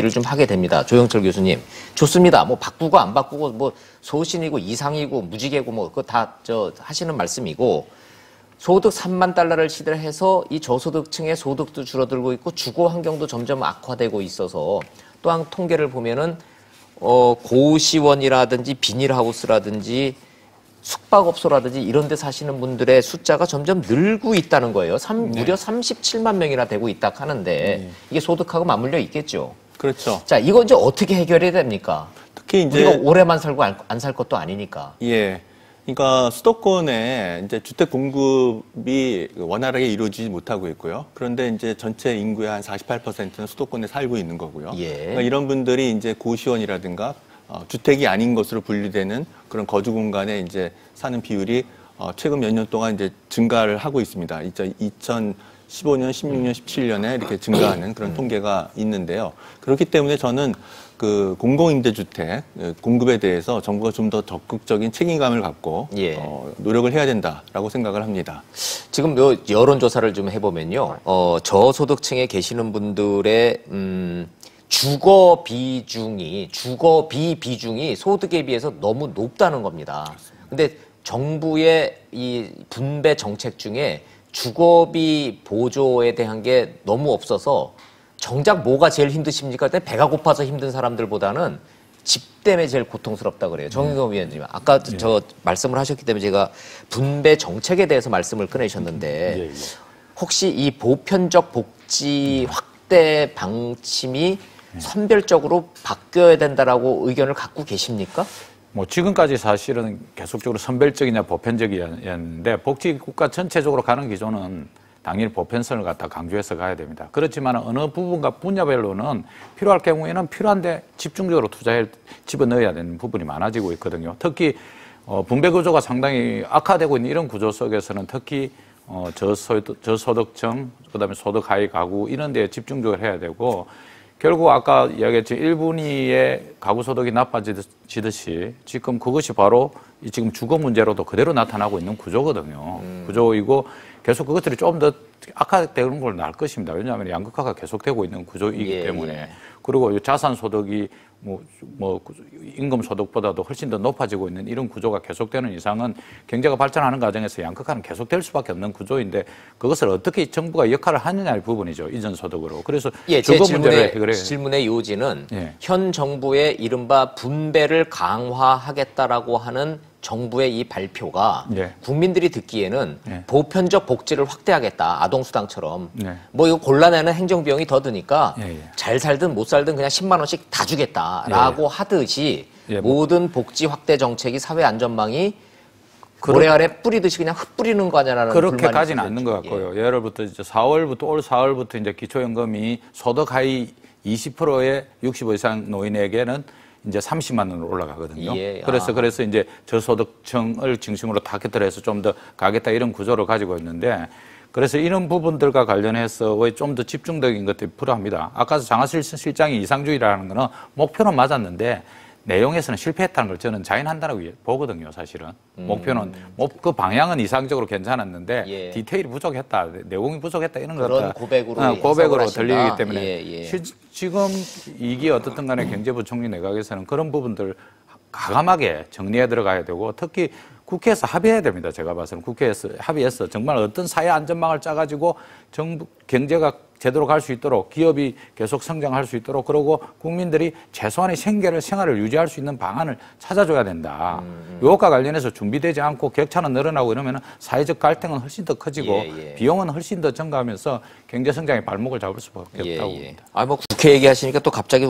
를 좀 하게 됩니다. 조영철 교수님. 좋습니다. 뭐 바꾸고 안 바꾸고 뭐 소신이고 이상이고 무지개고 뭐 그거 다 하시는 말씀이고 소득 3만 달러를 시대해서 이 저소득층의 소득도 줄어들고 있고 주거 환경도 점점 악화되고 있어서 또한 통계를 보면은 고시원이라든지 비닐하우스라든지 숙박업소라든지 이런 데 사시는 분들의 숫자가 점점 늘고 있다는 거예요. 무려 37만 명이나 되고 있다 하는데 이게 소득하고 맞물려 있겠죠. 그렇죠. 자, 이거 이제 어떻게 해결해야 됩니까? 특히 이제 우리가 오래만 살고 안 살 것도 아니니까. 예. 그러니까 수도권에 이제 주택 공급이 원활하게 이루어지지 못하고 있고요. 그런데 이제 전체 인구의 한 48%는 수도권에 살고 있는 거고요. 예. 그러니까 이런 분들이 이제 고시원이라든가 주택이 아닌 것으로 분류되는 그런 거주 공간에 이제 사는 비율이 최근 몇 년 동안 이제 증가를 하고 있습니다. 2015년, 16년, 17년에 이렇게 증가하는 그런 통계가 있는데요. 그렇기 때문에 저는 그 공공임대주택 공급에 대해서 정부가 좀 더 적극적인 책임감을 갖고 노력을 해야 된다라고 생각을 합니다. 지금 여론조사를 좀 해보면요. 저소득층에 계시는 분들의 주거비 비중이 소득에 비해서 너무 높다는 겁니다. 근데 정부의 이 분배 정책 중에 주거비 보조에 대한 게 너무 없어서 정작 뭐가 제일 힘드십니까? 배가 고파서 힘든 사람들보다는 집 때문에 제일 고통스럽다 그래요. 정의겸 위원님. 아까 저 말씀을 하셨기 때문에 제가 분배 정책에 대해서 말씀을 꺼내셨는데 혹시 이 보편적 복지 확대 방침이 선별적으로 바뀌어야 된다라고 의견을 갖고 계십니까? 뭐 지금까지 사실은 계속적으로 선별적이냐 보편적이었는데 복지국가 전체적으로 가는 기조는 당연히 보편성을 갖다 강조해서 가야 됩니다. 그렇지만 어느 부분과 분야별로는 필요할 경우에는 필요한데 집중적으로 집어넣어야 되는 부분이 많아지고 있거든요. 특히 분배 구조가 상당히 악화되고 있는 이런 구조 속에서는 특히 저소득층, 그다음에 소득 하위 가구 이런 데에 집중적으로 해야 되고 결국 아까 이야기했죠. 1분위의 가구 소득이 나빠지듯이 지금 그것이 바로 지금 주거 문제로도 그대로 나타나고 있는 구조거든요. 구조이고 계속 그것들이 좀 더 악화되는 걸 나을 것입니다. 왜냐하면 양극화가 계속되고 있는 구조이기 때문에. 그리고 자산 소득이 임금 소득보다도 훨씬 더 높아지고 있는 이런 구조가 계속되는 이상은 경제가 발전하는 과정에서 양극화는 계속될 수밖에 없는 구조인데 그것을 어떻게 정부가 역할을 하느냐의 부분이죠. 이전 소득으로. 그래서 주거 문제를 해결해요. 질문의 요지는 현 정부의 이른바 분배를 강화하겠다라고 하는 정부의 이 발표가 국민들이 듣기에는 보편적 복지를 확대하겠다. 아동수당처럼. 뭐 이거 골라내는 행정비용이 더 드니까 잘 살든 못 살든 그냥 10만 원씩 다 주겠다라고 하듯이 모든 복지 확대 정책이 사회 안전망이 모래 아래 뿌리듯이 그냥 흩뿌리는 거 아니냐라는 그렇게까지는 않는 것 같고요. 예로부터 이제 올 4월부터 이제 기초연금이 소득 하위 20%의 65 이상 노인에게는 이제 30만 원으로 올라가거든요. 그래서 이제 저소득층을 중심으로 타겟을 해서 좀 더 가겠다 이런 구조를 가지고 있는데 그래서 이런 부분들과 관련해서 좀 더 집중적인 것들이 필요합니다. 아까 장하실 실장이 이상주의라는 거는 목표는 맞았는데 내용에서는 실패했다는 걸 저는 자인한다고 보거든요, 사실은. 목표는, 그 방향은 이상적으로 괜찮았는데 디테일이 부족했다, 내용이 부족했다 이런 그런 고백으로 들리기 때문에 지금 이게 어떻든 간에 경제부총리 내각에서는 그런 부분들 과감하게 정리해 들어가야 되고 특히 국회에서 합의해야 됩니다. 제가 봐서는 국회에서 합의해서 정말 어떤 사회 안전망을 짜가지고 정부 경제가 제대로 갈 수 있도록 기업이 계속 성장할 수 있도록 그러고 국민들이 최소한의 생활을 유지할 수 있는 방안을 찾아줘야 된다. 이것과 관련해서 준비되지 않고 격차는 늘어나고 이러면 사회적 갈등은 훨씬 더 커지고 비용은 훨씬 더 증가하면서 경제 성장의 발목을 잡을 수밖에 없다고 봅니다. 뭐 국회 얘기하시니까 또 갑자기